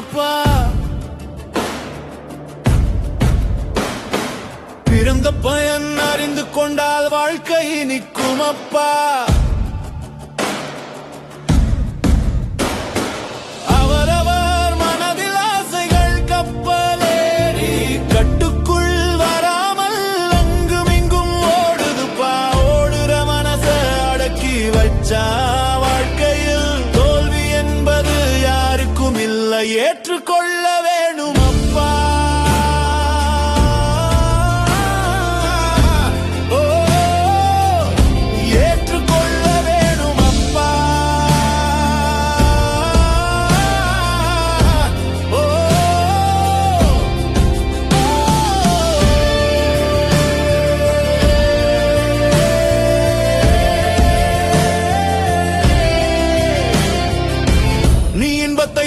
அப்பா. பிறந்த பயன் அறிந்து கொண்டால் வாழ்க்கை நிற்கும் அப்பா. அவரவர் மனதில் ஆசைகள் கப்பலேறி கட்டுக்குள் வராமல் அங்கும் இங்கும் ஓடுதுப்பா. ஓடுற மனச அடக்கி வச்சா வாழ்க்கையில் தோல்வி என்பது யாருக்கும் இல்லை. ஏற்றுக்கொள்ள வேணும் அப்பா.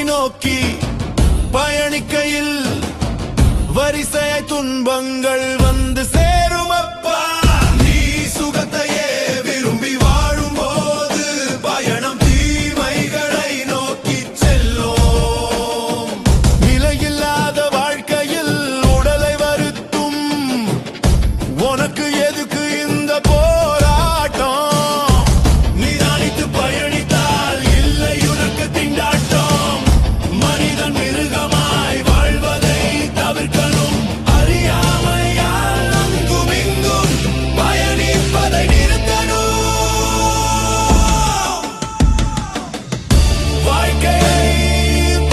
நோக்கி பயணிக்கையில் வரிசையை துன்பங்கள் வந்து சேரும் அப்பா. நீ சுகத்தையே விரும்பி வாழும் போது பயணம் தீமைகளை நோக்கி செல்லும். நிலையில்லாத வாழ்க்கையில் உடலை வருத்தும் உனக்கு எதுக்கு இந்த போராட்டம்? நிதானித்து பயணித்தால் இல்லை உனக்கு திண்டாட்டம். மிருகமாய் வாழ்வதை தவிர்க்கணும். அறியாமையால் அங்கும் இங்கும் பயணிப்பதை நிறுத்தணும். வாழ்க்கையை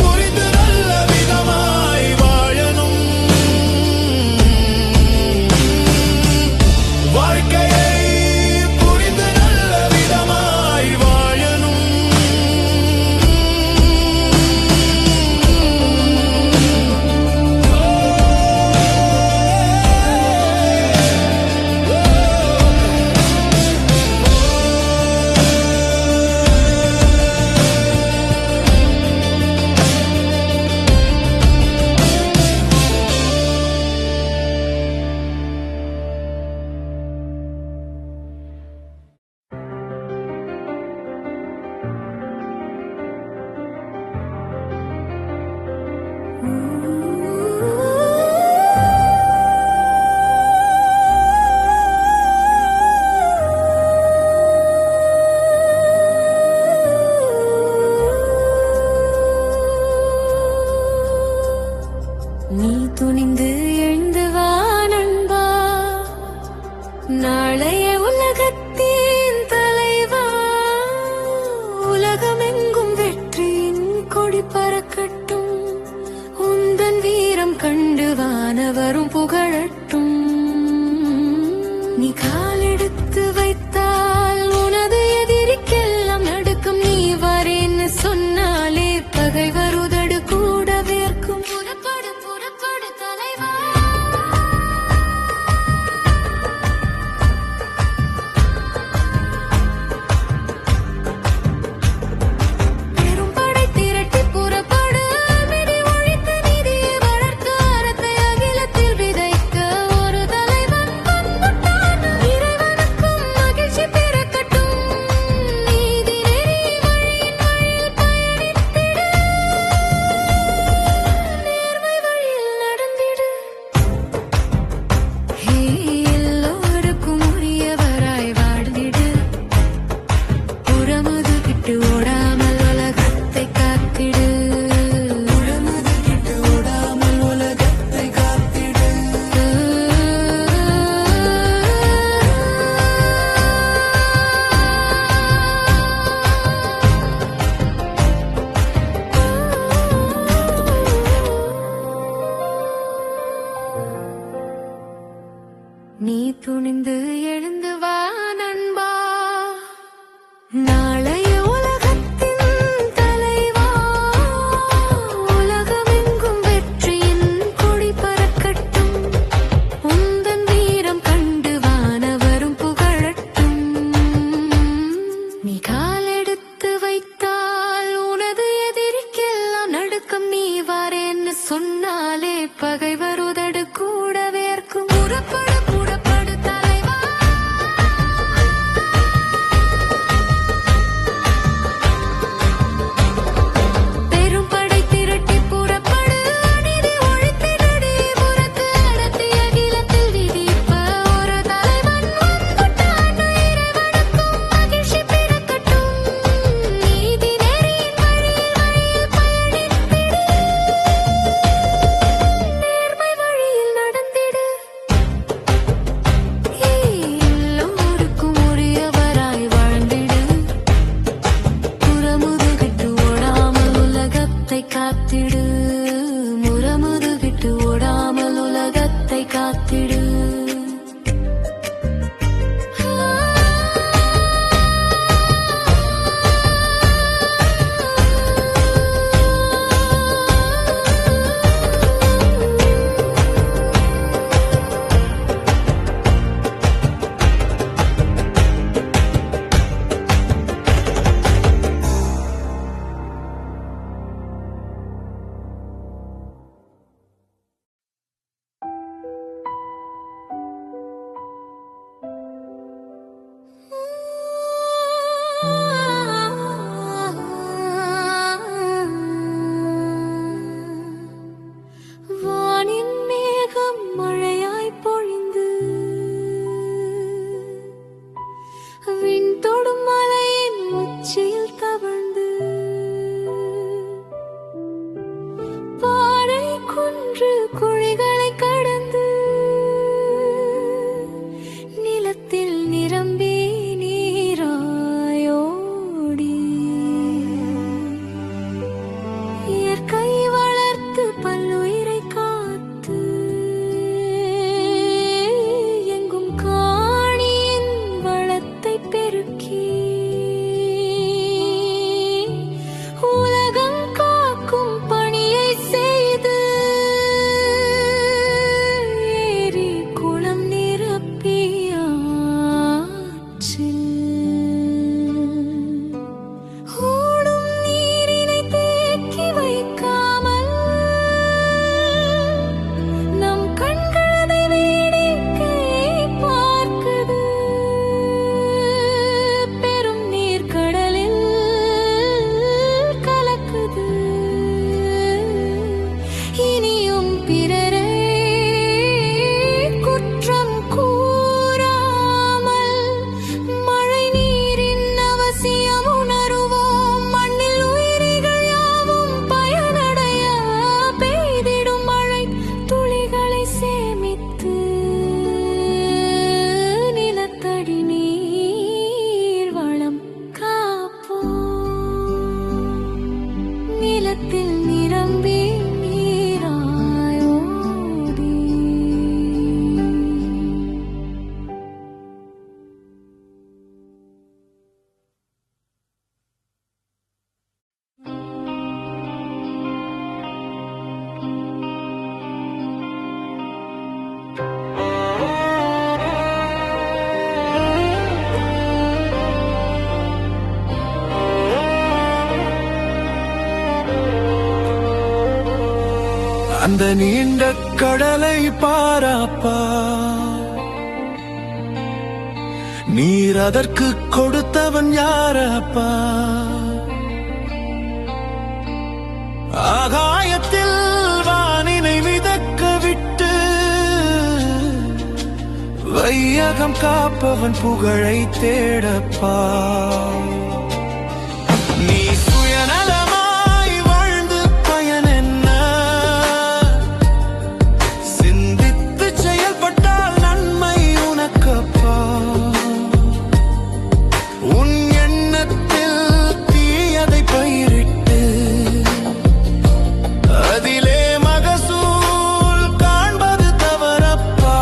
புரிந்து நல்ல விதமாய் வாழணும். வாழ்க்கையை புரிந்து நல்ல விதமாய் வாழணும். நீ துணிந்து எழுந்து வா நண்பா. நாளைய உலகத்தின் தலைவா. உலகமெங்கும் வெற்றியின் கொடி பறக்கட்டும். உந்தன் வீரம் கண்டு வானவரும் புகழட்டும். நீ காலெடுத்து வைத்தால் உனது எதிரிக்கெல்லாம் நடுக்கம். நீ வரேன்னு சொன்னாலே பகை வருதடு கூட வேர்க்கும். நீ துணிந்து எழுந்து வா நண்பா. நாளைய உலகத்தின் தலைவா. உலகமெங்கும் வெற்றியின் கொடி பறக்கட்டும். உந்தன் வீரம் கண்டு வானவரும் புகழட்டும். நீ காலெடுத்து வைத்தால் உனது எதிரிக்கெல்லாம் நடுக்கம். நீ வரேன்னு சொன்னாலே பகை வருதடு கூட வேர்க்கும். பெரும் படை திரட்டி புற காத்திடு. குழிகளை கடந்து நிலத்தில் நிரம்பி நீராயோடி இயற்கை வளர்த்து பல்லுயிரை காத்து எங்கும் காணியின் வளத்தை பெருக்கி உலகம் காக்கும் பணியை செய்து நிலத்தில் நிரம்பி நீராயோடி அந்த நீண்ட கடலை பாராப்பா, நீர் அதற்கு கொடுத்தவன் யாரப்பா? ஆகாயத்தில் வானினை மிதக்க விட்டு வையகம் காப்பவன் புகழை தேடப்பா. நீ சுயநலமாய் வாழ்ந்து பயன் என்ன? சிந்தித்து செயல்பட்டால் நன்மை உனக்கப்பா. உன் எண்ணத்தில் தீயதை பயிரிட்டு அதிலே மகசூல் காண்பது தவறப்பா.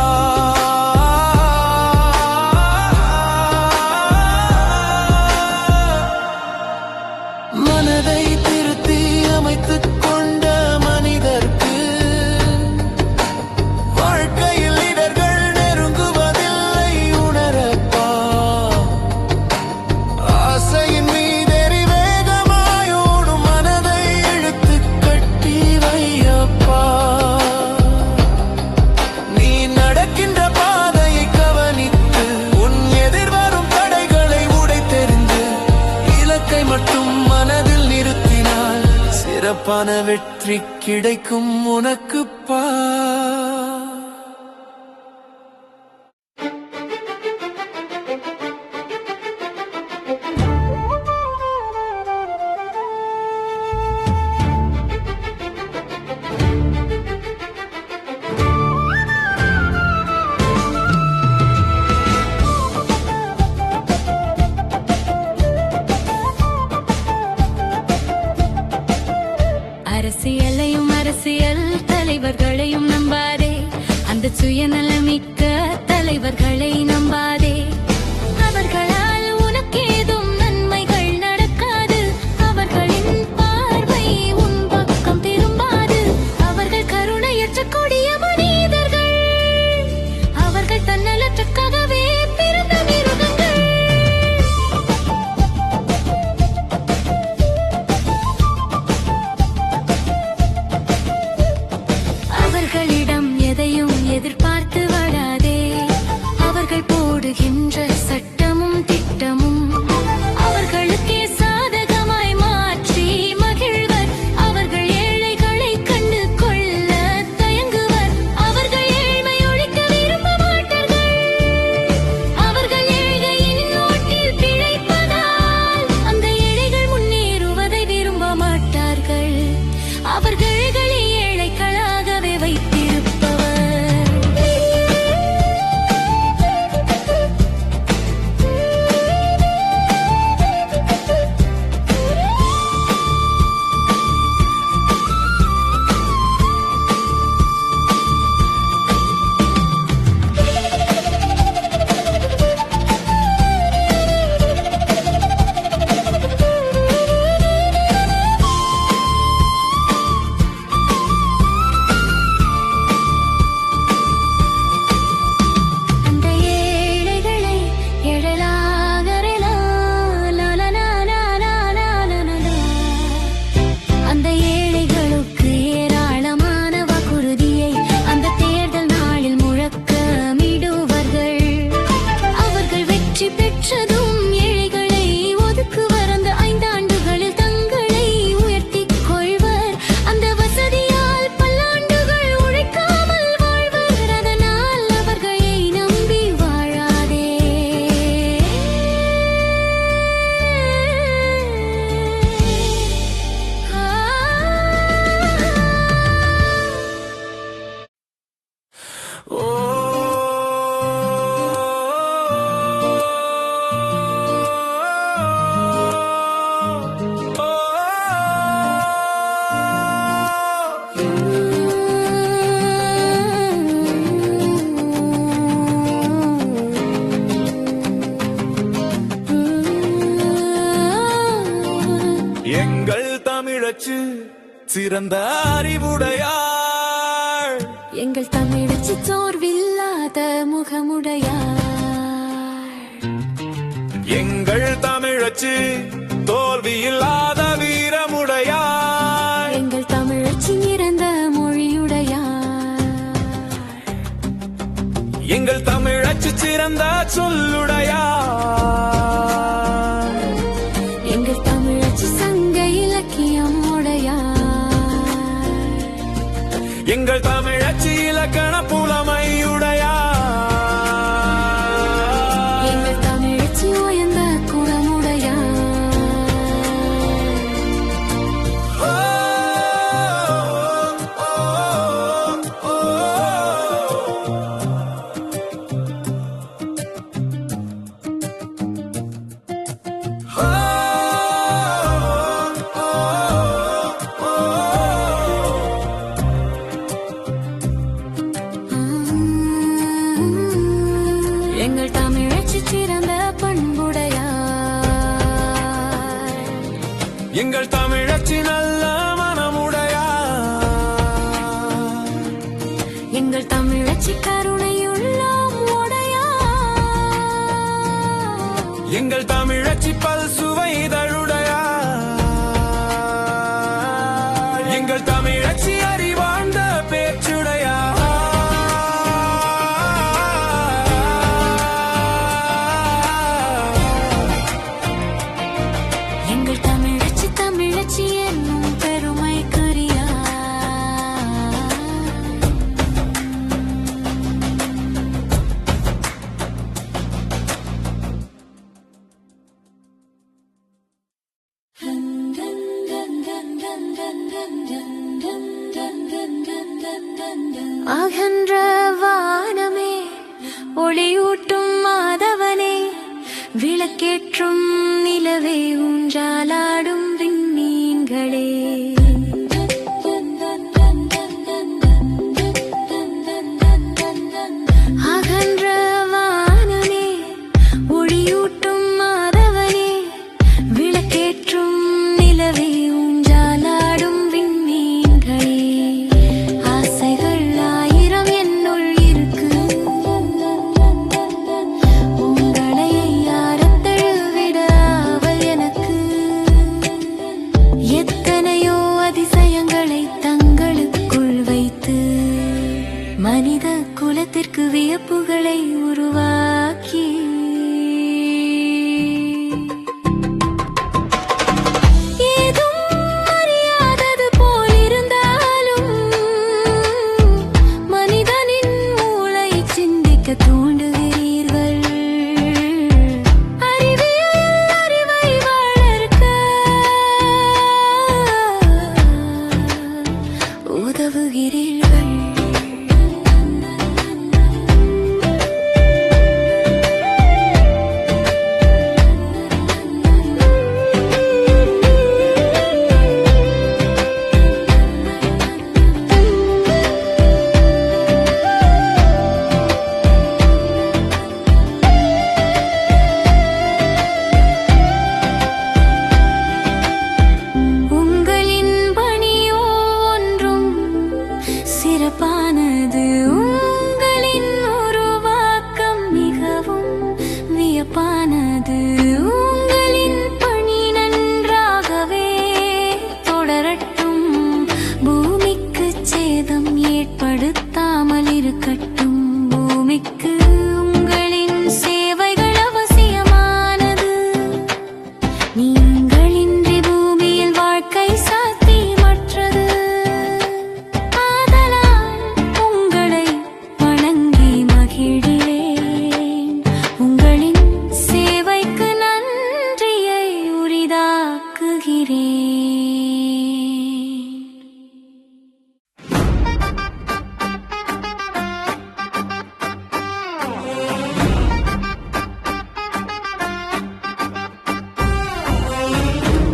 மனதை திருத்தி அமைத்துக் கொண்ட மனிதர்க்கு வாழ்க்கையில் இடர்கள் நெருங்குவதில்லை உணரப்பா. ஆசையின் மீதெறி வேகமாயோடும் மனதை இழுத்து கட்டி வையப்பா. நீ நடக்கின்ற பாதையை கவனித்து உன் எதிர்வரும் தடைகளை உடைத்தெறிந்து இலக்கை மட்டும் மனதில் நிறுத்தினால் சிறப்பான வெற்றி கிடைக்கும் உனக்குப்பா. அரசியலையும் அரசியல் தலைவர்களையும் நம்பாதே, சுயநலமிக்க தலைவர்களை நம்பாதே. அவர்களால் உனக்கேதும் நன்மைகள் நடக்காது. அவர்களின் பார்வை உன் பக்கம் திரும்பாது. அவர்கள் கருணையற்ற கொடிய மனிதர்கள். அவர்கள் தன்னலற்றுக்காகவே பிறந்த மிருகங்கள். அவர்களிடம் எதையும் எதிர்பார்த்து வராதே. அவர்கள் போடுகின்ற சட்டமும் திட்டமும் அவர்களுக்கே சாதகமாய் மாற்றி மகிழ்வர். அவர்கள் ஏழைகளை கண்டு கொள்ள தயங்குவர். அவர்கள் ஏழ்மை ஒழிக்க விரும்ப மாட்டார்கள். அவர்கள் ஏழையின் நோட்டில் பிழைப்பதால் அந்த ஏழைகள் முன்னேறுவதை விரும்ப மாட்டார்கள். அவர்களை ஏழைகளாகவே வைத்திருப்பவர். அந்த ஏழைகளை அந்த ஏழைகளுக்கு ஏராளமான வாக்குறுதியை அந்த தேர்தல் நாளில் முழக்கமிடுவார்கள். அவர்கள் வெற்றி பெற்றதும் ஏழைகளை ஒதுக்குவர். அந்த 5 ஆண்டுகளில் தங்களை உயர்த்திக் கொள்வர். அந்த வசதியால் பல்லாண்டுகள் உழைக்காமல் வாழ்வர். அதனால் அவர்களை நம்பி வாழாதே. ஓ எங்கள் தமிழச்சு சிறந்த அறிவுடையாள். எங்கள் தமிழச்சி சோர்வில்லாத முகமுடையார். எங்கள் தமிழச்சு தோல்வியில்லாத வீரமுடையாள். எங்கள் தமிழச்சி நிறந்த மொழியுடையார். எங்கள் தமிழச்சு சிறந்த சொல்லுடையாள். எங்கள் தமிழச்சி சங்க இலக்கியம் உடையார். எங்கள் தமிழச்சு இலக்கண புலமையுடையாள். எங்கள் தமிழச்சி உயர்ந்த குணமுடையார். ஓ, ஓ, ஓ, ஓ. எங்கள் தமிழச்சி சிறந்த பண்புடையார். எங்கள் தமிழச்சி நல்ல மனமுடையாள். எங்கள் தமிழச்சி கருணையுள்ளம் உடையார். எங்கள் தமிழச்சி பல் சுவை இதழுடையாள். எங்கள் தமிழச்சி அறிவார்ந்த பேச்சுடையாள். எங்கள் தமிழச்சி தமிழச்சி என்னும் பெருமைக்குரியார். அகன்ற வானமே ஒளியூட்டும் மாதவனே விளக்கேற்றும் நிலவே ஊஞ்சாலாடும் விண்மீன்களே மனித குலத்திற்கு வியப்புகளை உருவாக்கி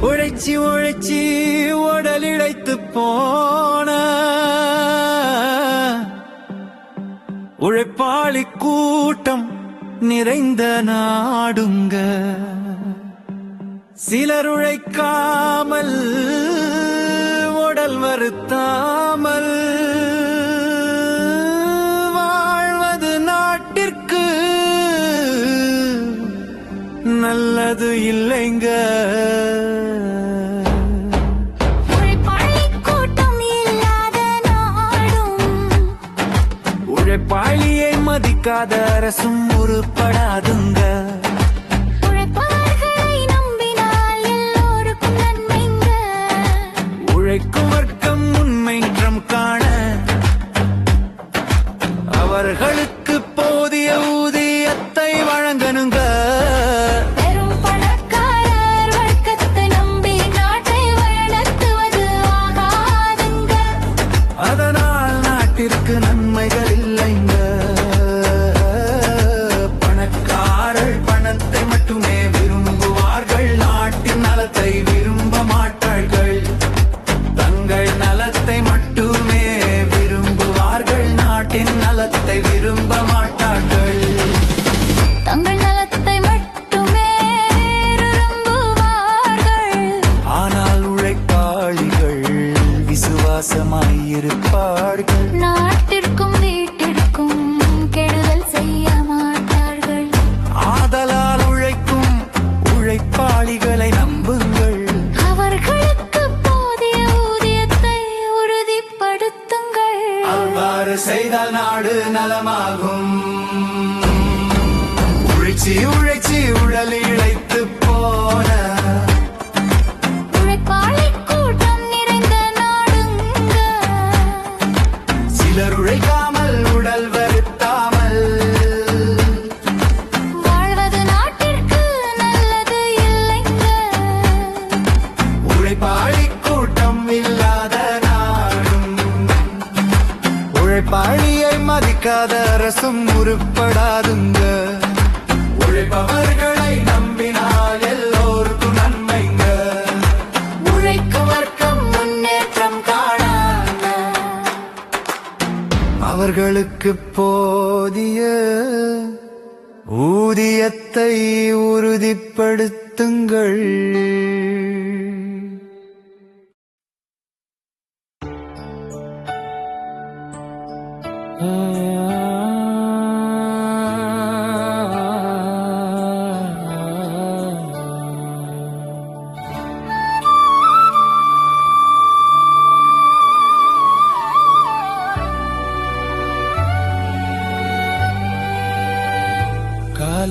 உழைச்சி உழைச்சி உடல் இழைத்து போன உழைப்பாளி கூட்டம் நிறைந்த நாடுங்க. சிலர் உழைக்காமல் உடல் வருத்தாமல் வாழ்வது நாட்டிற்கு நல்லது இல்லைங்க. உழைப்பாளியை மதிக்காத அரசும் உருப்படாதுங்க. உழைக்கும் வர்க்கம் முன்னேற்றம் காண அவர்களுக்கு போதிய ஊதியத்தை வழங்கணுங்க. அதனால் நாட்டிற்கு நன்மைகள் இல்லைங்க. பணக்காரர் பணத்தை மட்டுமே விரும்புவார்கள், நாட்டின் நலத்தை விரும்ப மாட்டார்கள். தங்கள் நலத்தை மட்டுமே விரும்புவார்கள், நாட்டின் நலத்தை விரும்ப மாட்டார்கள். தங்கள் நலத்தை மட்டுமே விரும்புவார்கள். ஆனால் உழைப்பாளிகள் விசுவாசமாயிருப்பார்கள். நாட்டிற்கும் வீட்டிற்கும் கெடுதல் செய்ய மாட்டார்கள். ஆதலால் உழைக்கும் உழைப்பாளிகளை நம்புங்கள். அவர்களுக்கு போதிய ஊதியத்தை உறுதிப்படுத்துங்கள். அவ்வாறு செய்தால் நாடு நலமாகும். உழைச்சி உழைச்சி உடல் இழைத்து போன உழைப்பாளி கூட்டம் நிறைந்த நாடுங்க. சிலர் உழைக்காமல் உடல் வருத்தாமல் வாழ்வது நாட்டிற்கு நல்லது இல்லைங்க. உழைப்பாளி கூட்டம் இல்லாத நாடும் உழைப்பாளியை மதிக்காத அரசும் உருப்படாதுங்க. உழைப்பவர்களை நம்பினால் எல்லோருக்கும் நன்மைங்க. உழைக்கும் வர்க்கம் முன்னேற்றம் காண அவர்களுக்கு போதிய ஊதியத்தை உறுதிப்படுத்துங்கள்.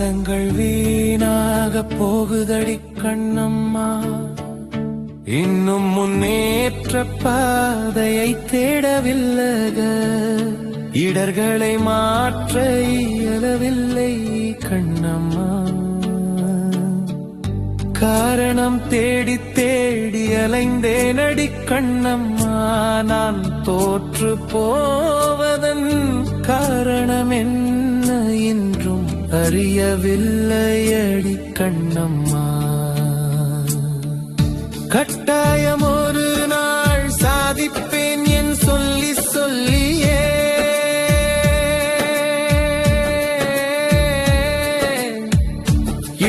காலங்கள் வீணாக போகுதடி கண்ணம்மா, இன்னும் முன்னேற்ற பாதையை தேடவில்லைக, இடர்களை மாற்ற இயலவில்லை கண்ணம்மா. காரணம் தேடி தேடி அலைந்தேனடி கண்ணம்மா, நான் தோற்று போவதன் காரணம் என்ன என்றும் அறியவில்லையடி கண்ணம்மா. கட்டாயம் ஒரு நாள் சாதிப்பேன் என் சொல்லி சொல்லியே,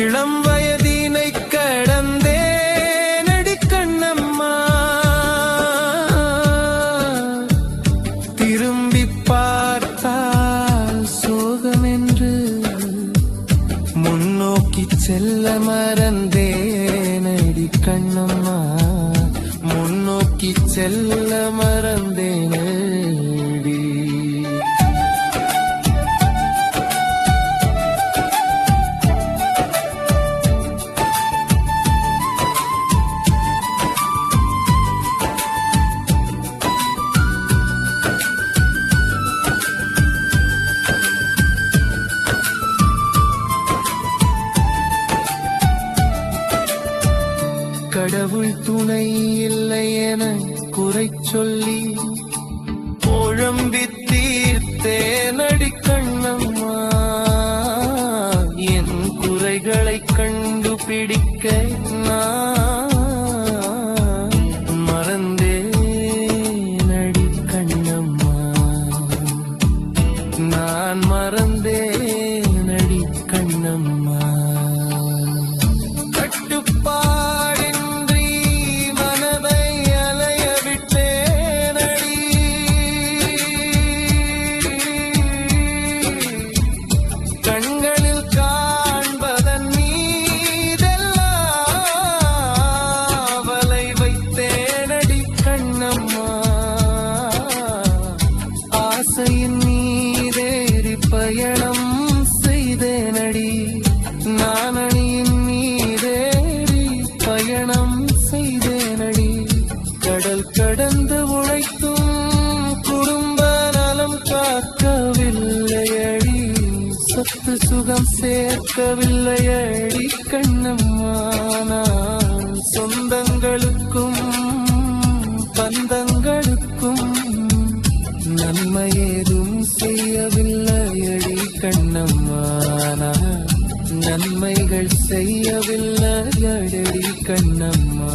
இளம் வயதினை கடந்தேனடி கண்ணம்மா. திரும்பி பார்த்தால் சோகமென்று முன்னோக்கி செல்ல மறந்தேனடி கண்ணம்மா, முன்னோக்கி செல்ல மறந்தேனடி. கடவுள் துணை இல்லை என குறை சொல்லி குழம்பி தீர்த்தேனடி கண்ணம்மா. என் குறைகளை கண்டுபிடிக்க நான் மறந்தேனடி கண்ணம்மா, நான் மறந்தேனடி கண்ணம்மா. ஆசையின் மீதேறி பயணம் செய்தேனடி, நாணனியின் மீதேறி பயணம் செய்தேனடி. கடல் கடந்து உழைத்தும் குடும்ப நலம் காக்கவில்லையடி, சொத்து சுகம் சேர்க்கவில்லையடி கண்ணம்மா. நான் சொந்தங்களுக்கும் பந்தங்களுக்கும் நன்மை ஏதும் செய்யவில்லையடி கண்ணம்மா, நான் நன்மைகள் செய்யவில்லையடி கண்ணம்மா.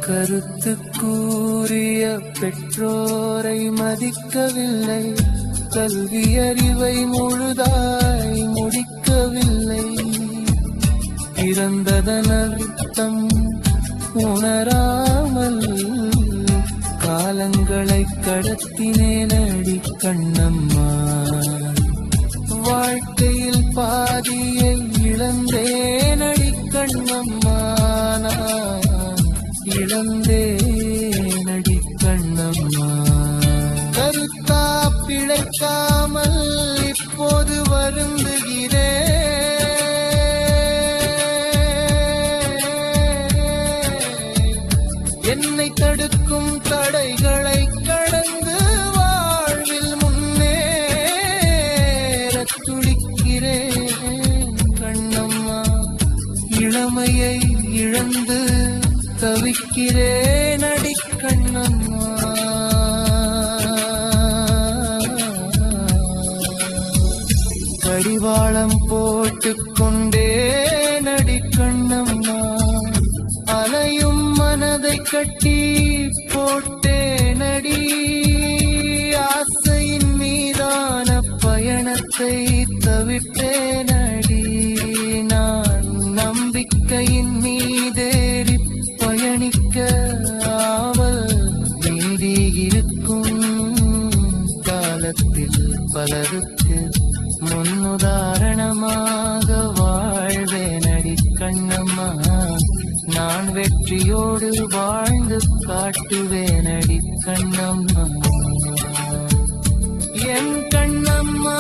கருத்து கூறிய பெற்றோரை மதிக்கவில்லை, கல்வி அறிவை முழுதாய் முடிக்கவில்லை, பிறந்ததன் அர்த்தம் உணராமல் காலங்களை கடத்தினேனடி கண்ணம்மா. வாழ்க்கையில் பாதியை இழந்தேனடி கண்ணம்மா, நான் இழந்தேனடி கண்ணம்மா. கருத்தா பிழைக்காமல் இப்போது வருந்துகிறேன், என்னை தடுக்கும் தடைகளை கடந்து வாழ்வில் முன்னேற துடிக்கிறேன் கண்ணம்மா. இளமையை இழந்து தவிக்கிறேனடி கண்ணம்மா. கடிவாளம் போட்டுக்கொண்டேனடி கண்ணம்மா, அலையும் மனதை கட்டி போட்டேனடி. ஆசையின் மீதான பயணத்தை தவிர்த்தேனடி, நான் நம்பிக்கையின் மீதேறி பயணிக்க ஆவல் பலருக்கு முன்னுதாரணமாக வாழ்வேனடி கண்ணம்மா. நான் வெற்றியோடு வாழ்ந்து காட்டுவேனடி கண்ணம்மா, என் கண்ணம்மா.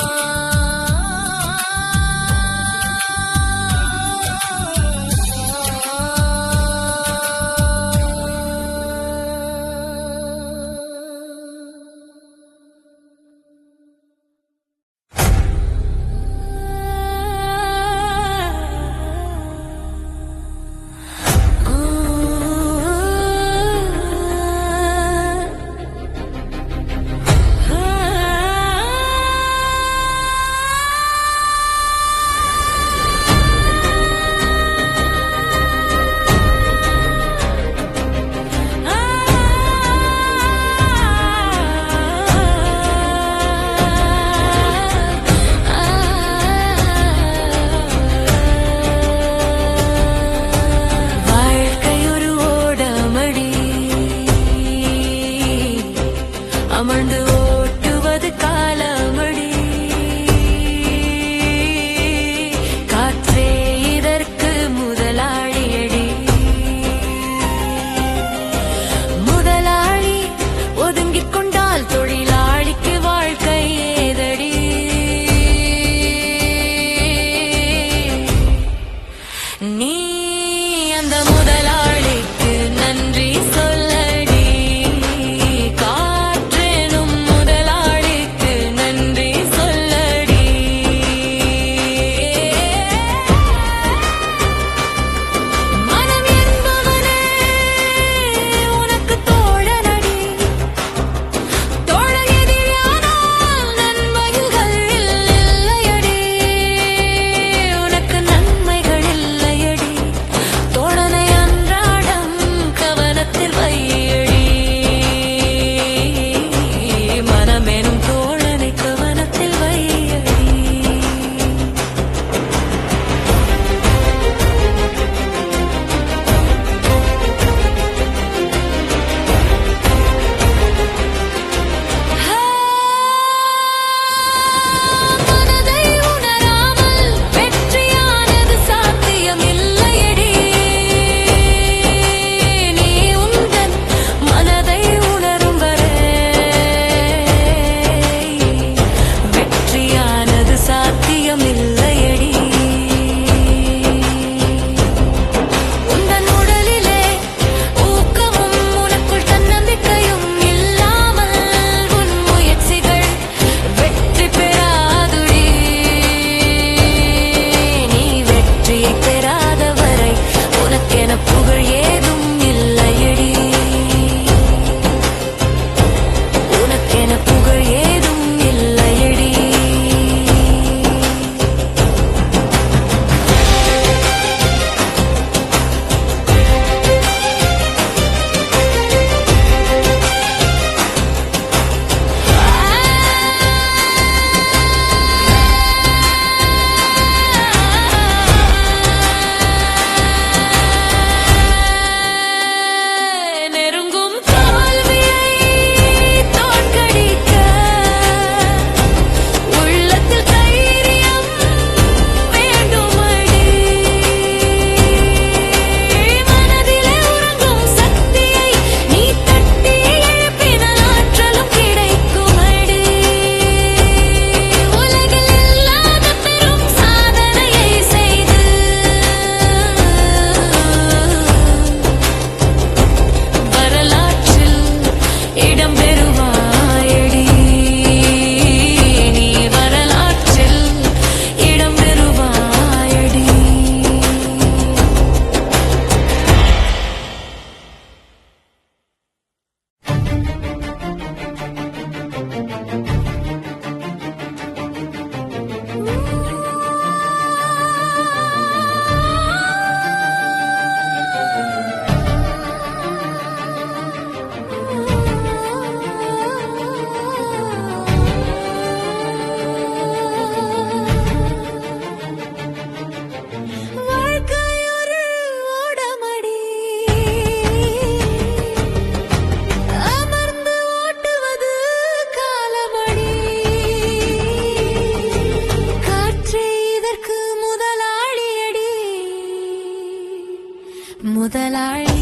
முதலாளி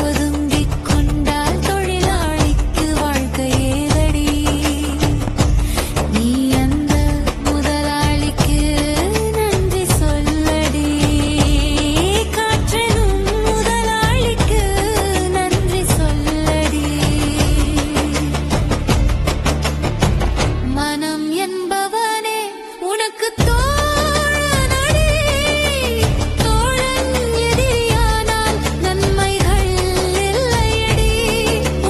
ஒதுங்கிக் கொண்டால் தொழிலாளிக்கு வாழ்க்கை ஏதடி நீ அந்த முதலாளிக்கு நன்றி சொல்லடி காற்றெனும் முதலாளிக்கு நன்றி சொல்லடி மனம் என்பவனே உனக்கு தோழனடி தோழன் எதிரியானால் நன்மைகள் இல்லையடி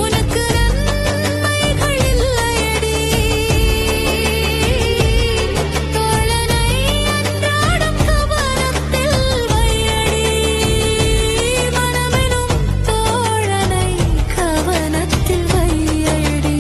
உனக்கு நன்மைகள் இல்லையடி தோழனை அன்றாடம் கவனத்தில் வையடி மனமெனும் தோழனை கவனத்தில் வையடி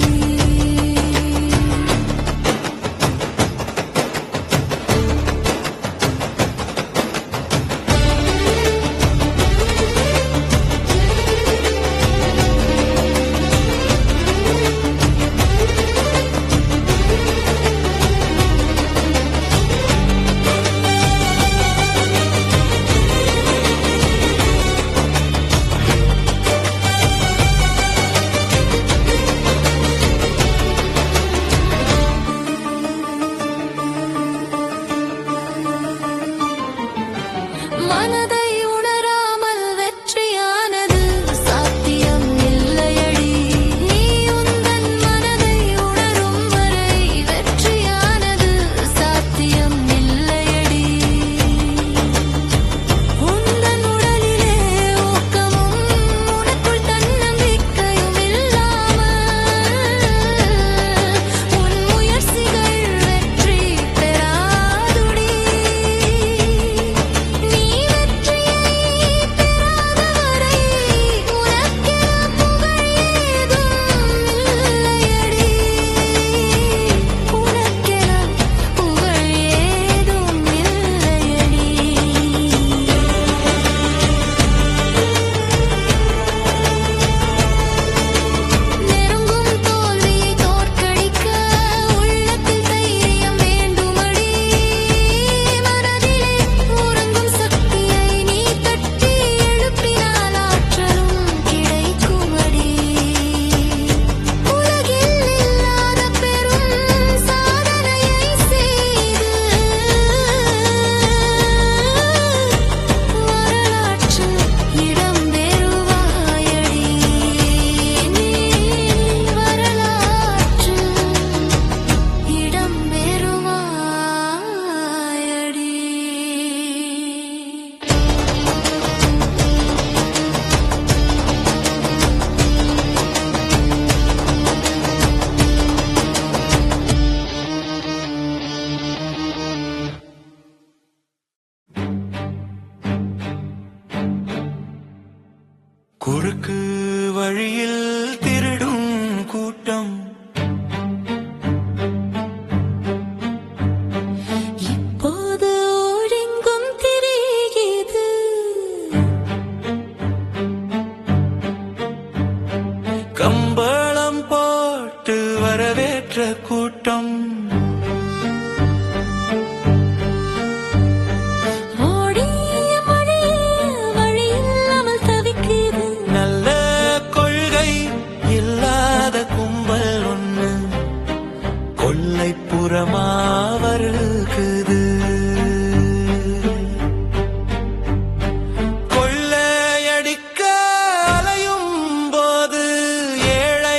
மனதை உணராமல் வெற்றியானது சாத்தியம் இல்லையடி நீ உந்தன் மனதை உணரும் வரை வெற்றியானது சாத்தியம் இல்லையடி உந்தன் உடலிலே ஊக்கமும் உனக்குள் தன்னம்பிக்கையும் இல்லாமல் உன் முயற்சிகள் வெற்றி பெறாதுடி நீ வெற்றியை பெறாத வரை உனக்கென புகழ் ஏதும் இல்லையடி உனக்கென புகழ் ஏதும் இல்லையடி நெருங்கும் தோல்வியை தோற்கடிக்க உள்ளத்தில் தைரியம் வேண்டுமடி மனதிலே உறங்கும் சக்தியை நீ தட்டி எழுப்பினால் ஆற்றலும் கிடைக்குமடி உலகில் இல்லாத பெரும் சாதனையை செய்து வரலாற்றில் இடம் பெறுவாயடி நீ வரலாற்றில் இடம் பெறுவாயடி குறுக்கு வழியில் திருடும் கூட்டம் இப்போது ஓடெங்கும் திரிகிறது கம்பளம் போட்டு வரவேற்ற கூட்டம் ஓடிய மழையில் வழியில்லாமல் தவிக்குது நல்ல கொள்கை இல்லாத கும்பல் ஒண்ணு கொல்லைப்புறமா வருகுது கொள்ளையடிக்க அலையும் போது ஏழை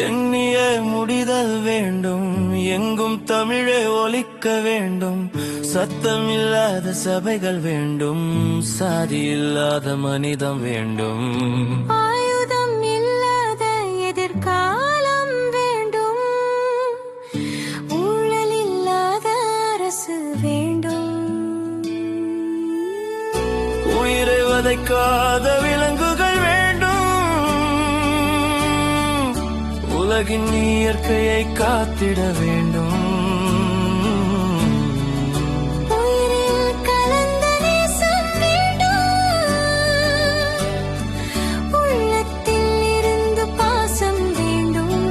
எண்ணிய முடிதல் வேண்டும், எங்கும் தமிழே ஒலிக்க வேண்டும். சத்தம் இல்லாத சபைகள் வேண்டும், சாதி இல்லாத மனிதம் வேண்டும். ஆயுதம் இல்லாத எதிர்காலம் வேண்டும், ஊழல் இல்லாத அரசு வேண்டும். உயிரை வதைக்காத விலங்குகள் வேண்டும், உலகின் இயற்கையை காத்திட வேண்டும். உயிரில் கலந்த நேசம் வேண்டும், உள்ளத்தில் இருந்து பாசம் வேண்டும்.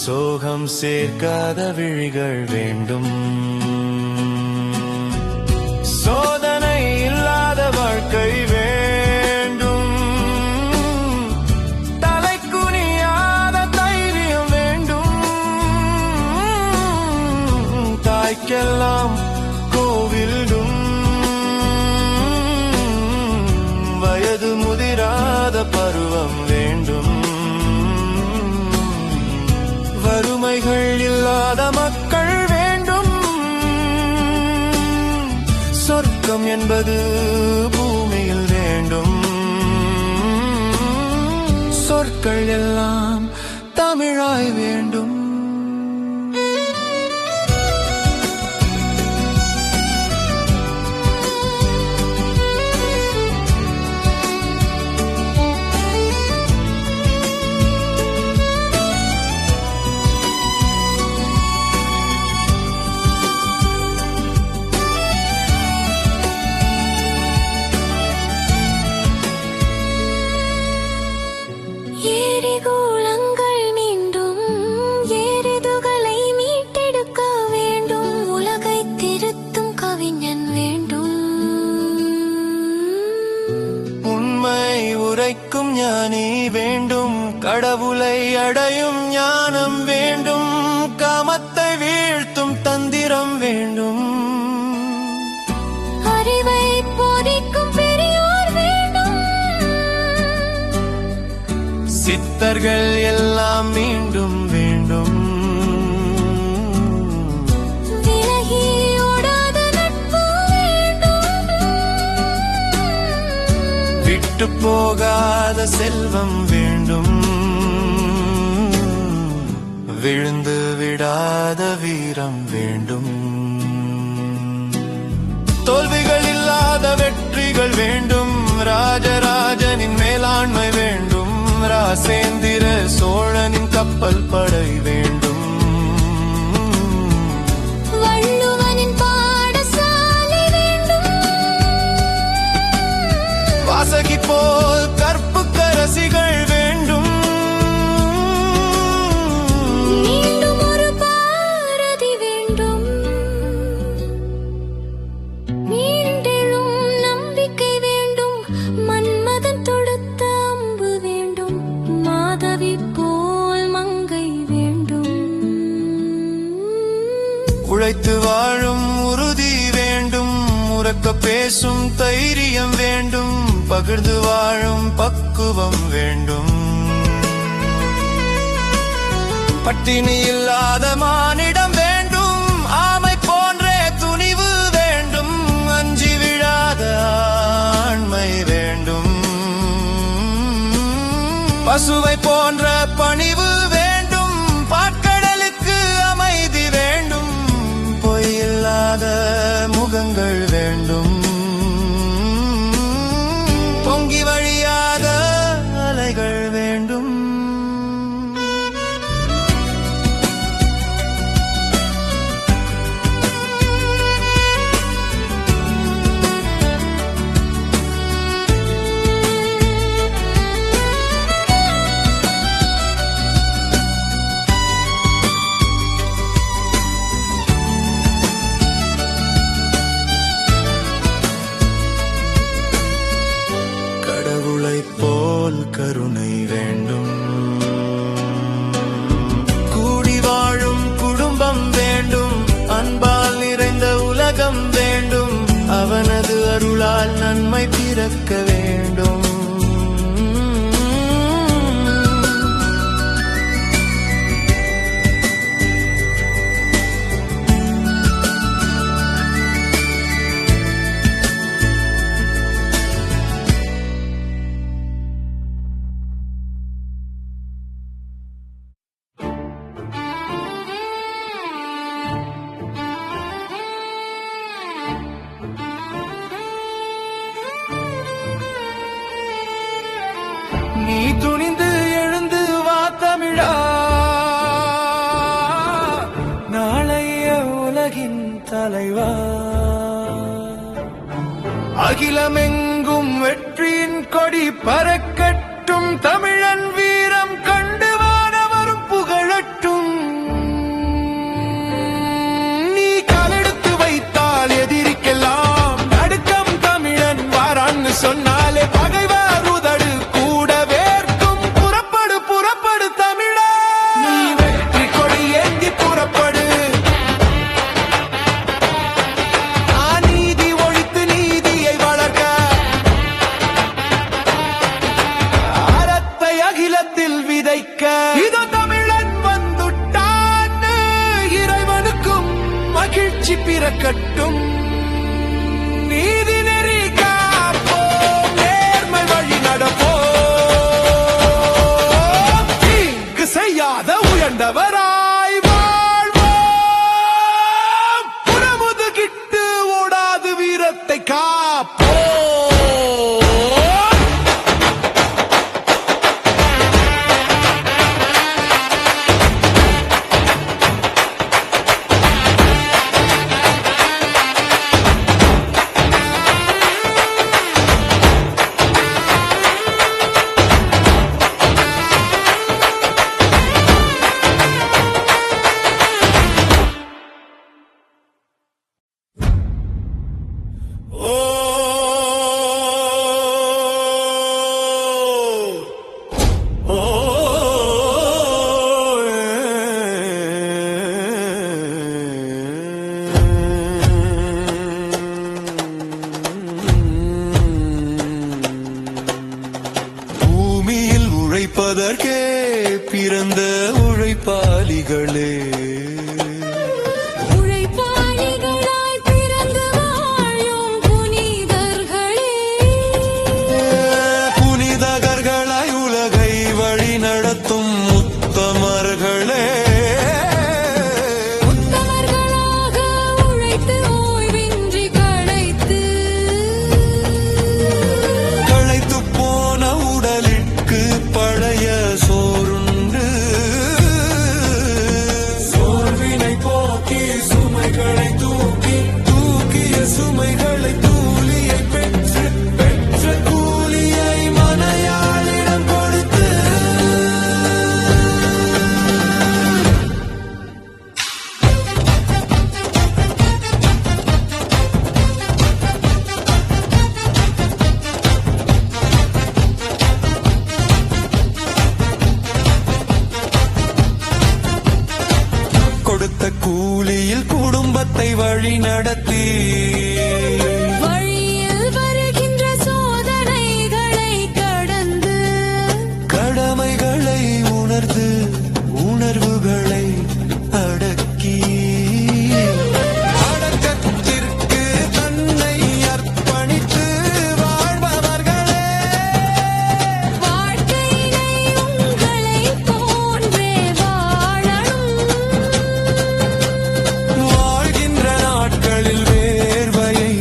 சோகம் சேர்க்காத விழிகள் வேண்டும், சோதனை இல்லாத வாழ்க்கை வேண்டும். தலைக்குனியாத தைரியம் வேண்டும், தாய்க்கெல்லாம் கோவிலும். வயது முதிராத பருவம் வேண்டும், வறுமைகள் இல்லாத மக்கள் வேண்டும். சொர்க்கம் என்பது பூமியில் வேண்டும், சொற்கள் எல்லாம் தமிழாய் வேண்டும். ஏரிகோளங்கள் மீண்டும் ஏரிதுகளை மீட்டெடுக்க வேண்டும், உலகை திருத்தும் கவிஞன் வேண்டும். உண்மை உரைக்கும் ஞானி வேண்டும், கடவுளை அடையும் ஞானம் வேண்டும். காமத்தை வீழ்த்தும் தந்திரம் வேண்டும், அறிவை போதிக்கும் பெரியோர் வேண்டும். சித்தர்கள் எல்லாம் மீண்டும் வேண்டும். விலகி ஓடாத நட்பு வேண்டும், விட்டு போகாத செல்வம் வேண்டும். விழுந்து விடாத வீரம் வேண்டும், தோல்விகள் இல்லாத வெற்றிகள் வேண்டும். ராஜராஜனின் மேலாண்மை வேண்டும், ராசேந்திர சோழனின் கப்பல் படை வேண்டும். வள்ளுவனின் பாடசாலை வேண்டும், வாசகி போல் கற்புக்கரசிகள் வேண்டும். மீண்டும் ஒரு பாரதி வேண்டும், மீண்டெழும் நம்பிக்கை வேண்டும். மன்மதன் தொடுத்த அம்பு வேண்டும், மாதவி போல் மங்கை வேண்டும். உழைத்து வாழும் உறுதி வேண்டும், உறக்க பேசும் தைரியம் வேண்டும். பகிர்ந்து வாழும் பக்குவம் வேண்டும், பட்டினி இல்லாத மானிடம் வேண்டும். ஆமை போன்றே துணிவு வேண்டும், அஞ்சி விழாத ஆண்மை வேண்டும். பசுவை போன்ற பணிவு வேண்டும், பாற்கடலுக்கு அமைதி வேண்டும். பொய்யில்லாத முகங்கள் வேண்டும், பொங்கி வழியாத அலைகள் வேண்டும். உலகின் தலைவா. அகிலமெங்கும் வெற்றியின் கொடி பறக்கட்டும், தமிழன் வீரம் கண்டு வானவரும் புகழட்டும். நீ காலெடுத்து வைத்தால் எதிரிக்கெல்லாம் நடுக்கம், தமிழன் வாரான்னு சொன்னாலே பகைவர் உதடு கூட வேர்க்கும். புறப்படு புறப்படு தமிழா, நீ வெற்றி கொடி ஏந்தி புறப்படு. நீதி ஒழித்து நீதியை வளர்க்க, அறத்தை அகிலத்தில் விதைக்க. இதோ தமிழன் வந்துட்டான், இறைவனுக்கும் மகிழ்ச்சி பிறக்கட்டும். நீதி நெறி காப்போம், நேர்மை வழி நடப்போம். தீங்கு செய்யாத உயர்ந்தவராய் வாழ்வோம். புறமுதுகிட்டு ஓடாது வீரத்தை காப்போம். பூமியில் உழைப்பதற்கே பிறந்த உழைப்பாளிகளே, உழைப்பாளிகளாய் பிறந்து வாழும் புனிதர்களே, புனிதகர்களாய் உலகை வழி நடத்தும் உத்தமர்களே, உத்தமர்களாக உழைத்து ஓய்வின்றி களைத்து போன உடலிற்கு பழைய சோறுண்டு. சோர்வினை போக்கி சுமைகளை தூக்கி, தூக்கிய சுமைகளை கூலியை பெற்று, பெற்ற கூலியை மனையாளிடம் கொடுத்து. கொடுத்த கூலியில் குடும்பத்தை வழி நடத்தி, வழியில் வருகின்ற சோதனைகளை கடந்து, கடமைகளை உணர்ந்து உணர்வுகளை அடக்கி, அடக்கத்திற்கு தன்னை அர்ப்பணித்து வாழ்பவர்களே, வாழ்க்கையினை உங்களைப் போன்றே வாழணும். வாழ்கின்ற நாட்களில் வேர்வையை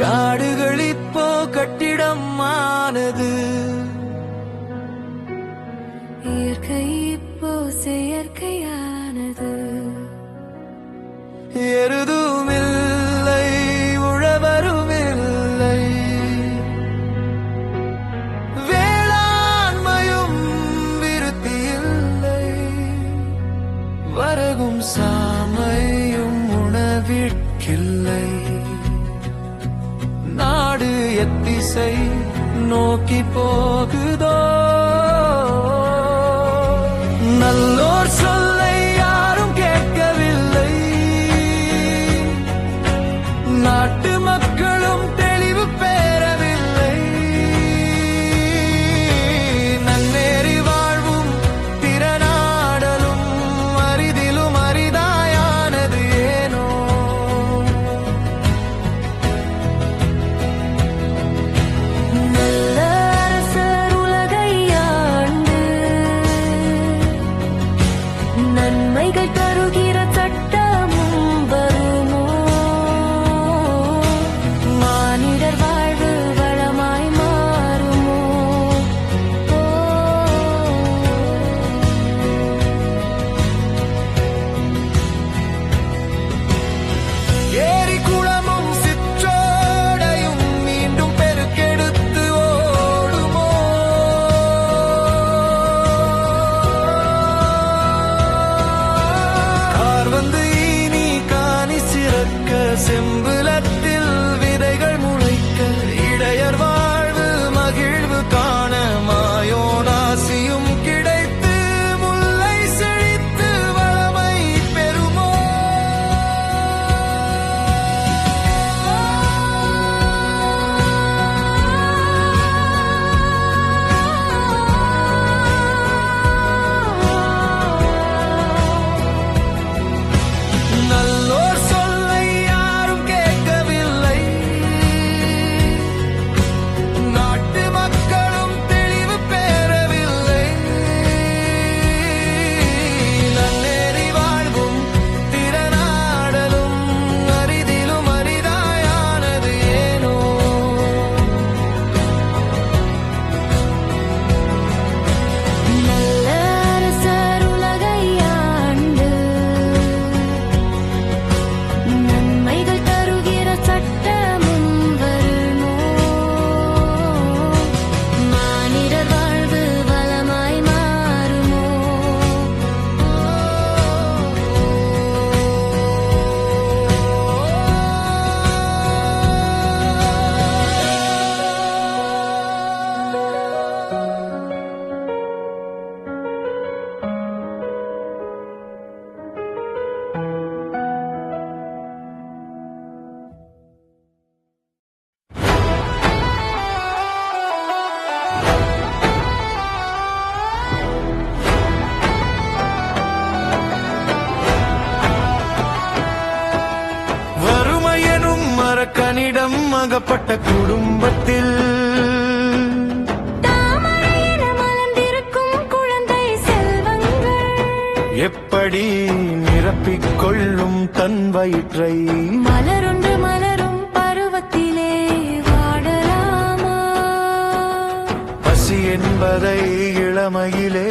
காடுகள் இப்போ கட்டிடம் ஆனது, இயற்கை இப்போ செயற்கையானது. எருதுமில்லை உழவருமில்லை, வேளாண்மையும் விருத்தியில்லை, வரகும் சாமையும் உணவிற்கில்லை. நாடு எத்திசை நோக்கி போகுதோ, நல்லோர் சொல்லை யாரும் கேட்கவில்லை. நாட்டு மக்களும் தெளிவு பெறவில்லை. நன்னேறி வாழ்வும் திறனாடலும் அரிதிலும் அரிதாயானது ஏனோ. நல்ல அரசர் உலகை ஆண்டு நன்மைகள் தருகிற சட்டமும் வருமோ. மானிடர் வாழ்வு வளமாய் மாறுமோ. ஏரி குளமும் சிற்றோடையும் மீண்டும் பெருக்கெடுத்து ஓடுமோ. கார் வந்து இனி காணி சிறக்க, செம்புலத்தில் விதைகள் முளைக்க, இடையர் வாழ்வு மகிழ்வு காண, மாயோனாசியும் கிடைத்து முல்லை செழித்து வளமை பெறுமோ. நல்லோர் சொல்லை யாரும் கேட்கவில்லை. நாட்டு மக்களும் தெளிவு பெறவில்லை. நன்னேறி வாழ்வும் திறனாடலும் அரிதிலும் அரிதாயானது ஏனோ. நல்ல அரசர் உலகை ஆண்டு நன்மைகள் தருகிற சட்டமும் வருமோ. மானிடர் வாழ்வு வளமாய் மாறுமோ. வறுமை எனும் மரக்கனிடம் அகப்பட்ட குடும்பத்தில் தாமரையென மலர்ந்திருக்கும் குழந்தை செல்வங்கள் எப்படி நிரப்பிக் கொள்ளும் தன் வயிற்றை. மலரொன்று மலரும் பருவத்திலே வாடலாமா. பசி என்பதை இளமையிலே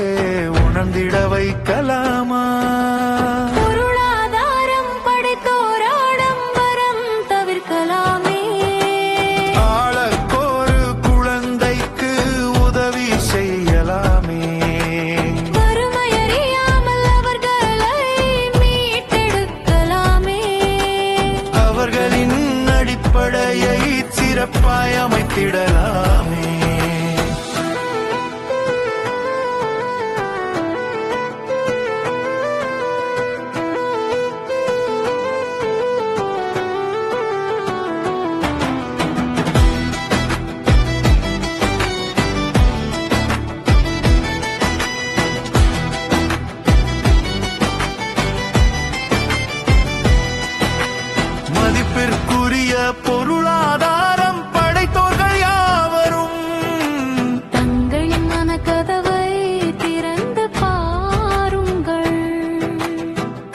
உணர்ந்திட வைக்கலாமா. பொருளாதாரம் படைத்தோர் ஆடம்பரம் தவிர்க்கலாமே. ஆளக்கோரு குழந்தைக்கு உதவி செய்யலாமே. வறுமையறியாமல் அவர்களை மீட்டெடுக்கலாமே. அவர்களின் அடிப்படையை சிறப்பாய் அமைத்திடலாமே. மதிப்பிற்குரிய பொருளாதாரம் படைத்தோர்கள் யாவரும் தங்களின் மனக்கதவை திறந்து பாருங்கள்.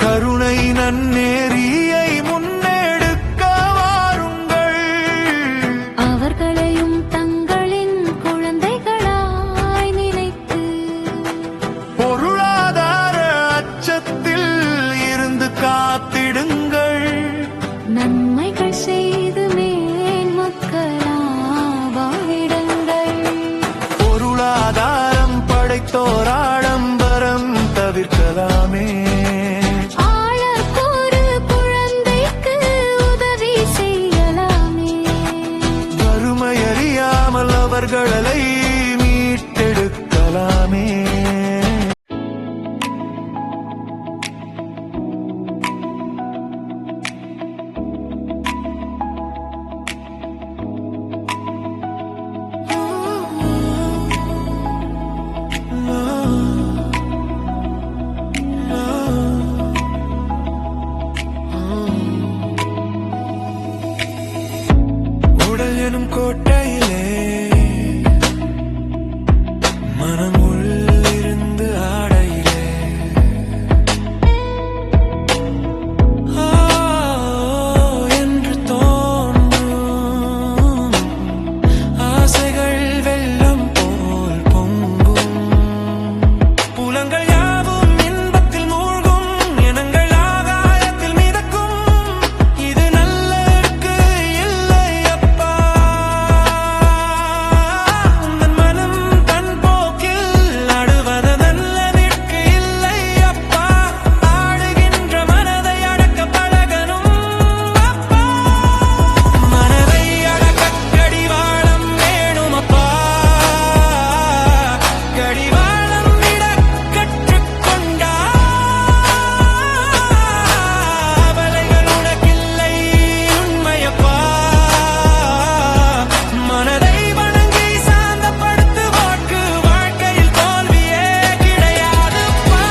கருணை நன்னேரியை முன்னெடுக்க வாருங்கள். செங்கடலை மீட்டெடுக்கலாமே. உடல் எனும் கோட்டையிலே மனம் உள்ளிருந்து ஆடையிலே என்று தோன்றும் ஆசைகள் வெள்ளம் போல் பொங்கும். புலங்கள் யாவும் இன்பத்தில் மூழ்கும், எண்ணங்கள் ஆகாயத்தில் மிதக்கும். இது நல்லருக்கு இல்லை அப்பா, உந்தன் மனம் தன் போக்கில் ஆடுவதற்கு இல்லை அப்பா. ஆடுகின்ற மனதை அடக்க பழகணும் அப்பா. மனதை அடக்க கடிவாளம் வேணும் அப்பா. கடிவாளம் விட கற்றுக்கொண்டா அவலைகள் உனக்கில்லை உண்மையப்பா. மனதை வணங்கி சாந்தப்படுத்து வாக்கு, வாழ்க்கையில் தோல்வியே கிடையாதுப்பா.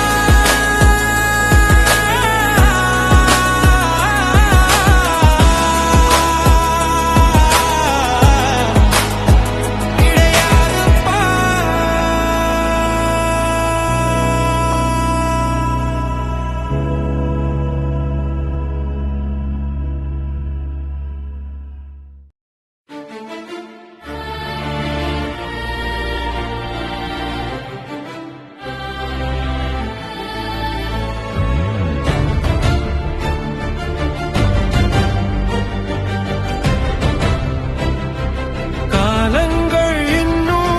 காலங்கள் இன்னும்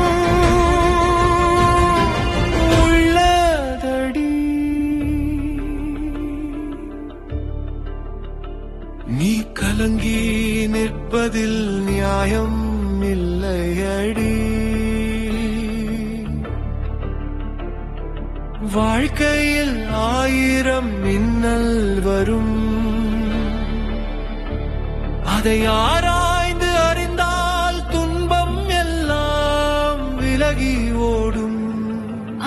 உள்ளதடி, நீ கலங்கி நிற்பதில் நியாயம் இல்லையடி. வாழ்க்கையில் 1000 மின்னல் வரும், அதை ஆராய்ந்து அறிந்தால் துன்பம் எல்லாம் விலகி ஓடும்.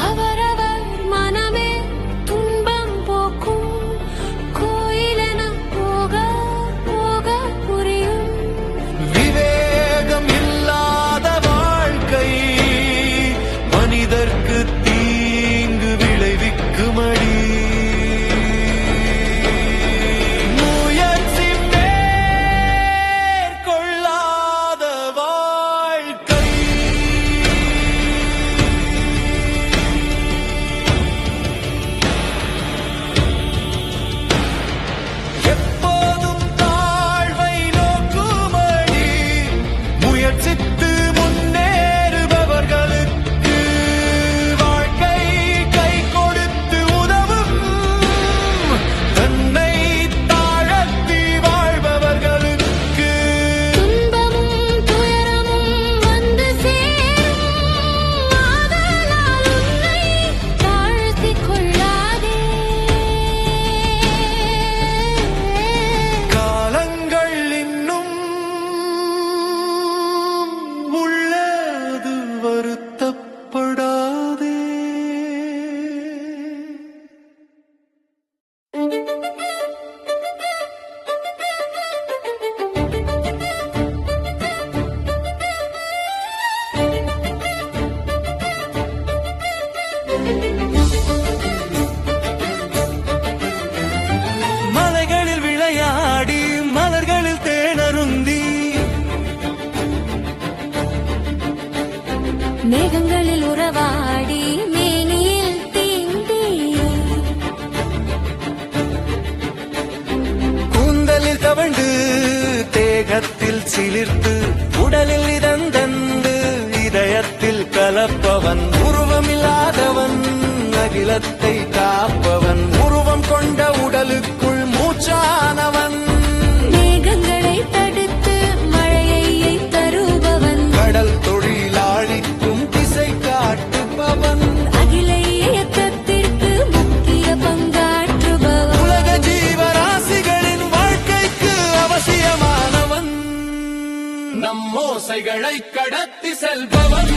அவரவர் மனமே துன்பம் போக்கும், கோயிலென போக போக புரியும். விவேகம் இல்லாத வாழ்க்கை மனிதர்க்கு தீங்கு விளைவிக்குமடி. முயற்சி மேற்கொள்ளாத வாழ்க்கை எப்போதும் தாழ்வை நோக்குமடி. முயற்சித்து முன்னேறுபவர்களுக்கு வாழ்க்கை கை கொடுத்து உதவும். தன்னை தாழ்த்தி வாழ்பவர்களுக்கு துன்பமும் துயரமும் வந்து சேரும், ஆதலால் உன்னை தாழ்த்திக் கொள்ளாதே. காலங்கள் இன்னும் உள்ளது வருத்தப்படாதே. மலைகளில் விளையாடி மலர்களில் தேனருந்தி, மேகங்களில் உறவாடி மேனியில் தீண்டி, கூந்தலில் தவழ்ந்து தேகத்தில் சிலிர்த்து, உடலில் இதந்தந்து இதயத்தில் கலப்பவன். உருவமில்லாதவன் அகிலத்தை காப்பவன், உருவம் கொண்ட உடலுக்குள் மூச்சானவன். மேகங்களை தடுத்து மழையை தருபவன், கடல் தொழிலாளி ஆசைகளை கடத்தி செல்பவன்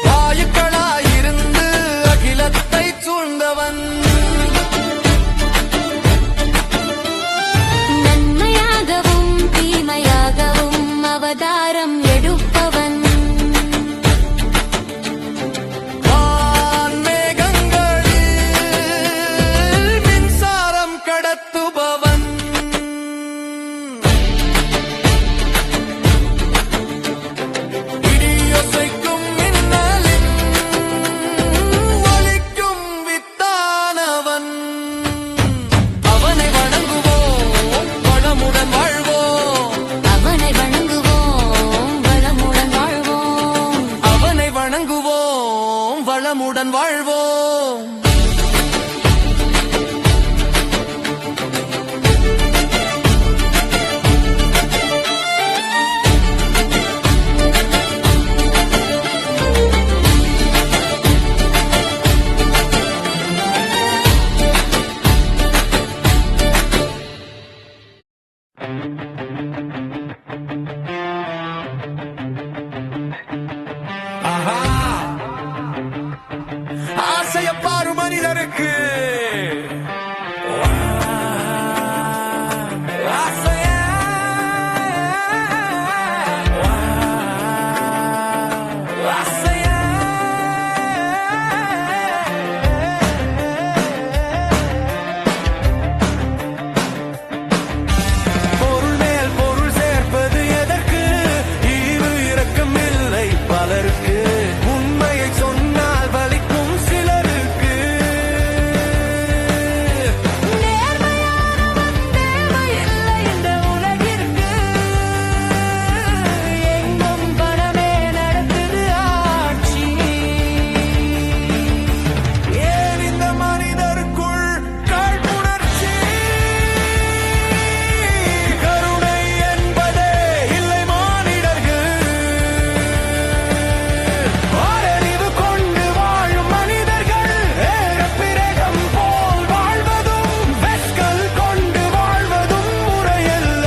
வாயுக்களாயிருந்து அகிலத்தை சூழ்ந்தவன் நன்மையாகவும் தீமையாகவும் அவதாரம் எடுப்பவன் மின்சாரம் கடத்துபவன் இடியொசைக்கும் மின்னலின் ஒலிக்கும் வித்தானவன் அவனை வணங்குவோம் வளமுடன் வாழ்வோம் அவனை வணங்குவோம் வளமுடன் வாழ்வோம் அவனை வணங்குவோம் வளமுடன் வாழ்வோம் ஆசைய பாரு மனிதருக்கு ஆசைய ஆசைய பொருள் மேல் பொருள் சேர்ப்பது எதற்கு ஈவு இரக்கம் இல்லை பலருக்கு உண்மையை சொன்னால் வலிக்கும் சிலருக்கு நேர்மையானவன் தேவையில்லை இந்த உலகிற்கு எங்கும் பணமே நடத்துது ஆட்சி ஏன் இந்த மனிதருக்குள் காழ்ப்புணர்ச்சி கருணை என்பதே இல்லை மானிடர்கள் ஆறறிவு கொண்டு வாழும் மனிதர்கள் ஏகப்பிரகம் போல் வாழ்வதும் வெட்கல் கொண்டு வாழ்வதும் முறையல்ல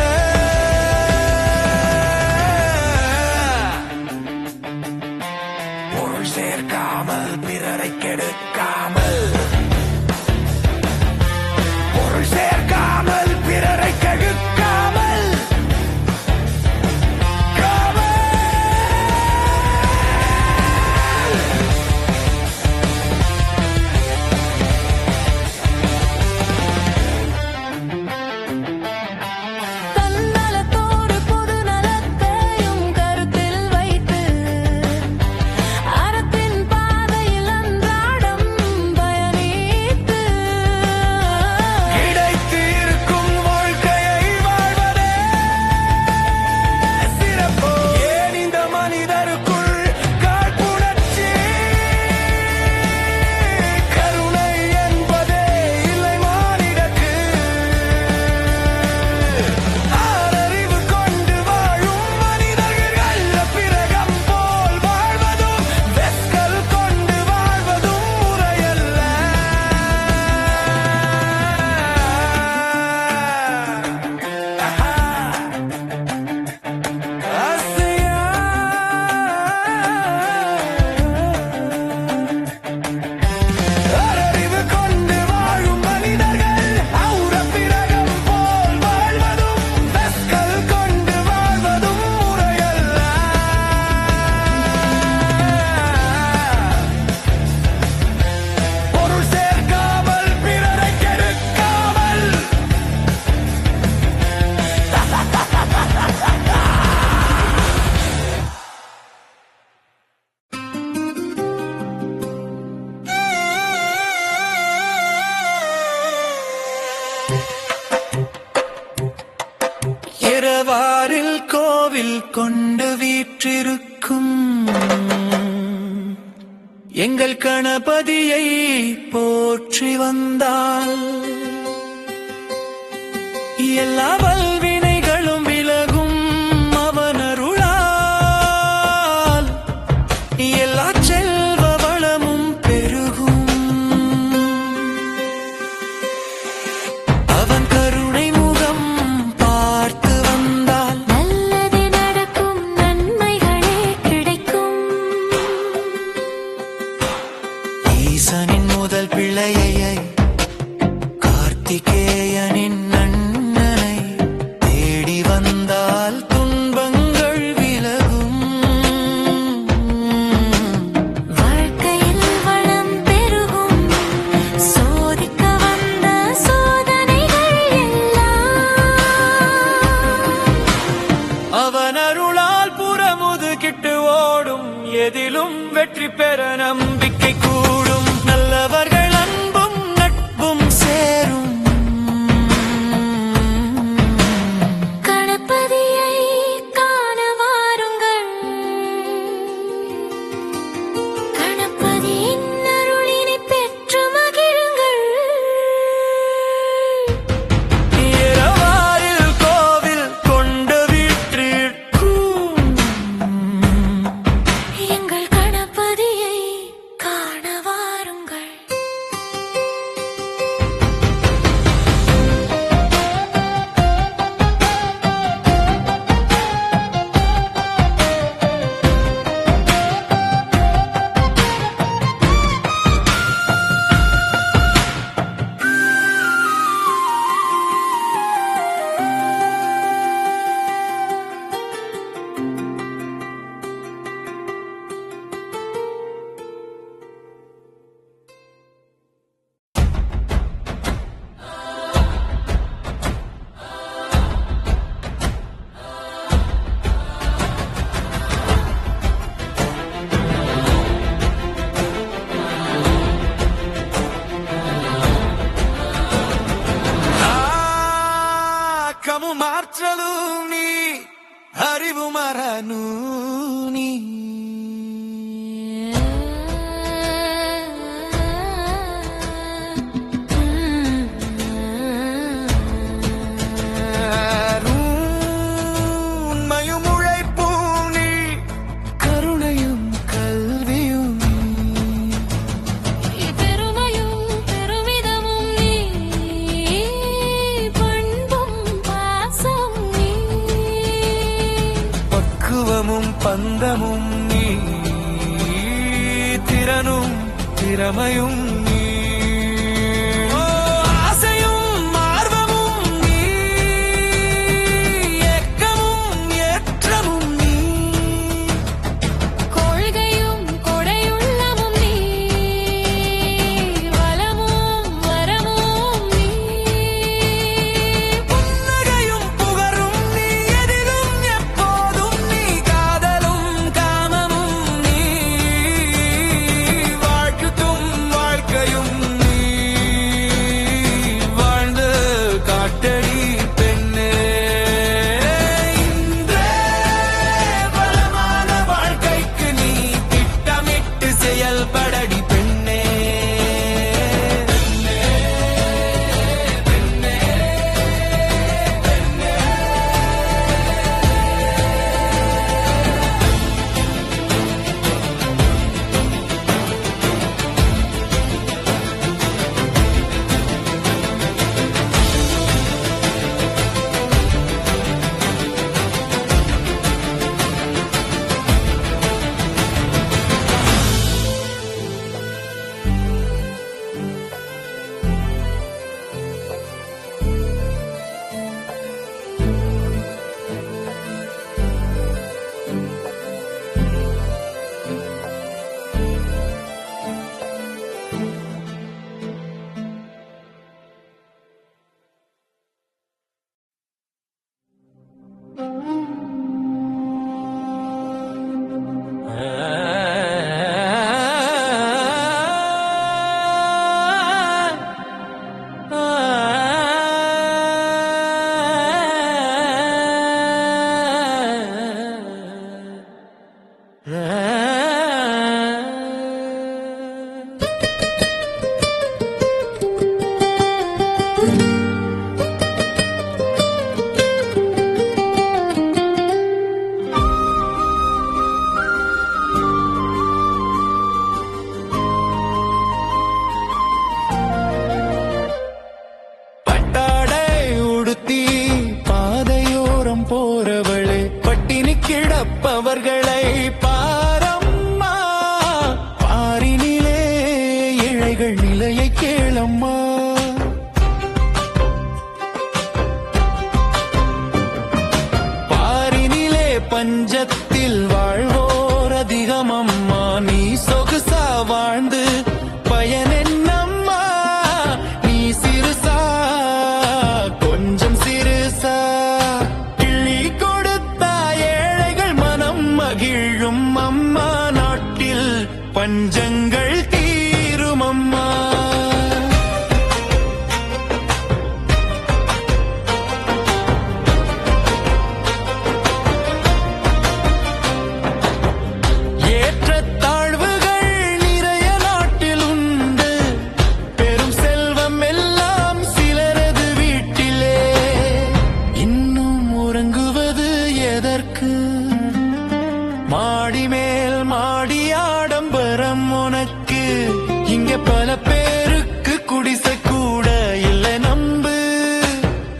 பொருள் சேர்க்காமல் பிறரை கெடுக்காமல் பொருள் சேர்க்காமல் பிறரை கெடுக்காமல் தன்னலத்தோடு பொது நலத்தையும் கருத்தில் வைத்து அறத்தின் பாதையில் அன்றாடம் பயணித்து கிடைத்து இருக்கும் வாழ்க்கையை வாழ்வதே சிறப்பு ஏன் இந்த மனிதருக்குள் காழ்ப்புணர்ச்சி கருணை என்பதே இல்லை மானிடக்கு ஆறறிவு கொண்டு வாழும் மனிதர்கள் பிறகம் போல் வாழ்வதும் வெட்கல் கொண்டு வாழ்வதும் முறையல்ல ஆசையா ஆறறிவு கொண்டு வாழும் மனிதர்கள் பிறகம் போல் வாழ்வதும் வெட்கல் கொண்டு வாழ்வதும் முறையல்ல பொருள் சேர்க்காமல் பிறரை கெடுக்காமல் இரவாரில் கோவில் கொண்டு வீற்றிருக்கும் எங்கள் கணபதியை போற்றி வந்தால் எல்லா வல்வினைகளும் விலகும் அவன் அருளால் எல்லா செல்வ வளமும் பெருகும் அவன் கருணை முகம் பார்த்து வந்தால் ஈசனின் முதல் பிள்ளையை கார்த்திகேயனின் அண்ணனை தேடி வந்தால் துன்பங்கள் விலகும். வாழ்க்கையில் வளம் பெருகும் சோதிக்க வந்த சோதனைகள் எல்லாம் அவன் அருளால் புறமுது கிட்டு ஓடும். எதிலும் வெற்றி பெற நம்பிக்கை கூடும். நல்லவர்கள் அன்பும் நட்பும் சேரும். கணபதியை காண வாருங்கள். கணபதியின் அருளினை பெற்று மகிழுங்கள். இரவாரில் கோவில் கொண்டு வீற்றிருக்கும். எங்கள் கணபதியை காண வாருங்கள். కము మార్చలు నీ హరివు మరను నీ உண்மையும் உழைப்பும் நீ கருணையும் கல்வியும் பெருமையும் பெருமிதமும் நீ பண்பும் பாசம் நீ பக்குவமும் பந்தமும் நீ திறனும் திறமையும் நீ ஆசையும் ஆர்வமும் நீ ஏக்கமும் ஏற்றமும் நீ கொள்கையும் கொடையுள்ளமும் நீ வளமும் வரமும் நீ புன்னகையும் புகரும் நீ எதிலும் எப்போதும் நீ காதலும் காமமும் நீ வாழ்க்கைக்கும் வாழ்க்கை ஏழைகள் நிலையை கேளம்மா. பாரினிலே பஞ்சத்தில் வாழ்வோர் அதிகமம்மா. நீ சொகுசா வாழ்ந்து பயனென்னம்மா. நீ சிறுசா கொஞ்சம் சிறுசா கிள்ளி கொடுத்தா ஏழைகள் மனம் மகிழும் அம்மா. நாட்டில் பஞ்சங்கள் தீரும் அம்மா. ஏற்றத்தாழ்வுகள் நிறைய நாட்டில் உண்டு. பெரும் செல்வம் எல்லாம் சிலரது வீட்டிலே. இன்னும் உறங்குவது எதற்கு? மாடி மேல் மாடி ஆடம்பரம் உனக்கு. இங்க பல பேருக்கு குடிசை கூட இல்லை நம்பு.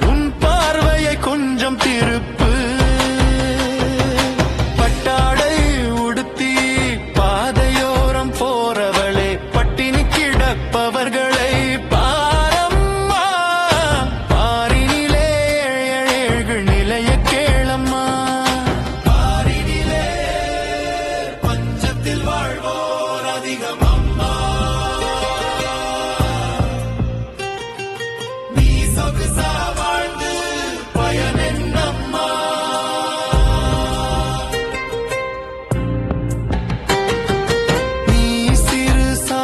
உன் பார்வையை கொஞ்சம் திருப்பு. பட்டாடை உடுத்தி பாதையோரம் போறவளே, பட்டினி கிடப்பவர்களை பாரம்மா. பாரினிலே ஏழைகள் நிலைய கேளம்மா. பாரினிலே பஞ்சத்தில் வாழ்வோர் அதிகம் அம்மா. நீ சொகுசா வாழ்ந்து பயனென்னம்மா. நீ சிறுசா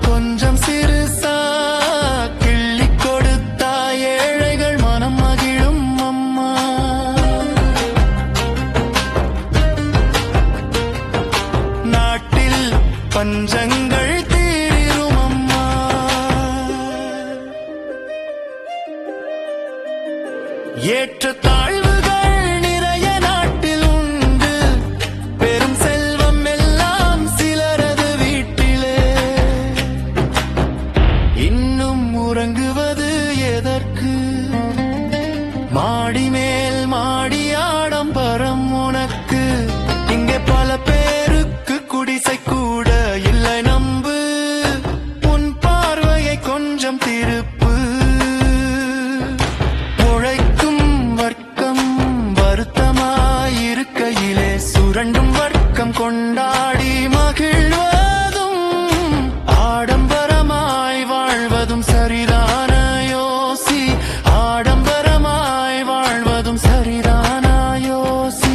கொஞ்சம் சிறுசா கிள்ளி கொடுத்தா ஏழைகள் மனம் மகிழும் அம்மா. நாட்டில் பஞ்சங்கள் தீரும் அம்மா. ஏற்றத்தாழ்வுகள் நிறைய நாட்டில் உண்டு. பெரும் செல்வம் எல்லாம் சிலரது வீட்டிலே. இன்னும் உறங்குவது எதற்கு? மாடி மேல் மாடி ஆடம்பரம் உனக்கு. இங்கே பல பேருக்கு குடிசை கூட இல்லை நம்பு. உன் பார்வையை கொஞ்சம் திருப்பு. உழைக்கும் வர்க்கம் வருத்தமாயிருக்கையிலே சுரண்டும் வர்க்கம் கொண்டாடி மகிழ்வதும் ஆடம்பரமாய் வாழ்வதும் சரிதான யோசி. ஆடம்பரமாய் வாழ்வதும் சரிதான யோசி.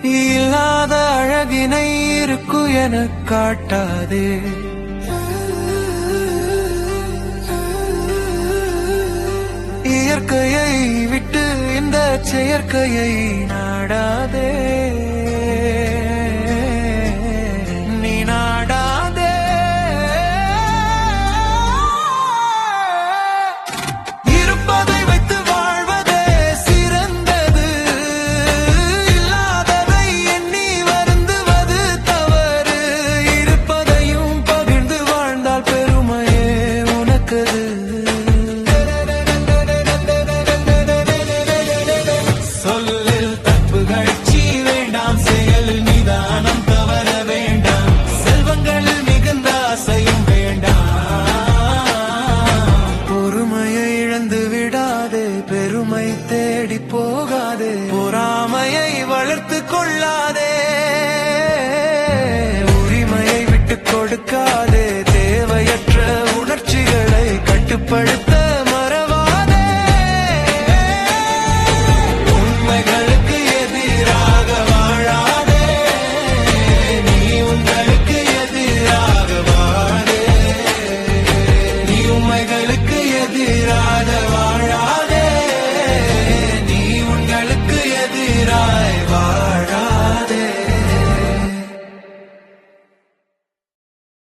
இல்லாத அழகினை இருக்கு என காட்டாதே. இயற்கையை விட்டு இந்த செயற்கையை நாடாதே. நீ நாடாதே. இருப்பதை வைத்து வாழ்வதே சிறந்தது. இல்லாததை எண்ணி வருந்துவது தவறு. இருப்பதையும் பகிர்ந்து வாழ்ந்தால் பெருமையே உனக்கது. சொல்லில் தப்புகழ்ச்சி வேண்டாம், செயலில் நிதானம் தவற வேண்டாம். செல்வங்களில் மிகுந்த ஆசையும் வேண்டாம். பொறுமையை இழந்து விடாதே, பெருமை தேடி போகாதே. பொறாமையை வளர்த்து கொள்ளாதே. உரிமையை விட்டு கொடுக்காதே. தேவையற்ற உணர்ச்சிகளை கட்டுப்படுத்த